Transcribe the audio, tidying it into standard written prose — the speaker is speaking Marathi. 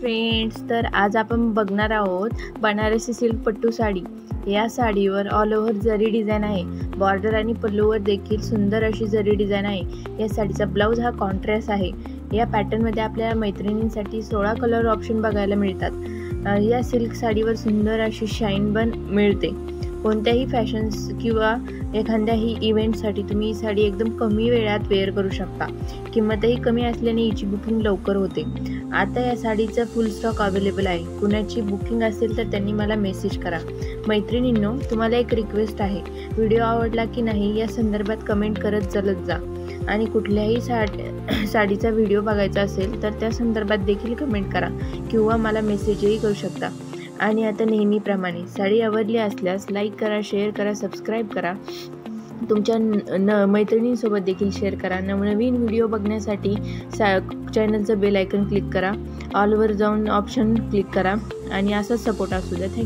फ्रेंड्स, तर आज आपण बघणार आहोत बनारसी सिल्क पट्टू साडी। या साडीवर ऑल ओव्हर जरी डिझाइन आहे। बॉर्डर आणि पल्लूवर देखील सुंदर अशी जरी डिझाइन आहे। या साडीचा ब्लाउज हा कॉन्ट्रास्ट आहे। या पॅटर्न मध्ये आपल्याला मैत्रिणींसाठी 16 कलर ऑप्शन बघायला मिळतात। या सिल्क साडीवर सुंदर अशी शाईन पण मिळते। कोणत्याही फॅशन्स किंवा एखाद्याही इव्हेंटसाठी तुम्ही ही साडी एकदम कमी वेळात वेअर करू शकता। किंमतही कमी असल्याने हिची बुकिंग लवकर होते। आता या साडीचा फुल स्टॉक अवेलेबल आहे। कुणाची बुकिंग असेल तर त्यांनी मला मेसेज करा। मैत्रिणींनो, तुम्हाला एक रिक्वेस्ट आहे, व्हिडिओ आवडला की नाही या संदर्भात कमेंट करत चलत जा। आणि कुठल्याही साडीचा व्हिडिओ बघायचा असेल तर त्या संदर्भात देखील कमेंट करा किंवा मला मेसेजही करू शकता। आणि आता नेहमीप्रमाणे साडी आवडली असल्यास लाईक करा, शेअर करा, सबस्क्राईब करा। तुमच्या मैत्रिणींसोबत देखील शेअर करा। नवनवीन व्हिडिओ बघण्यासाठी चॅनलचं बेल आयकॉन क्लिक करा, ऑलवर जाऊन ऑप्शन क्लिक करा आणि असाच सपोर्ट असू द्या।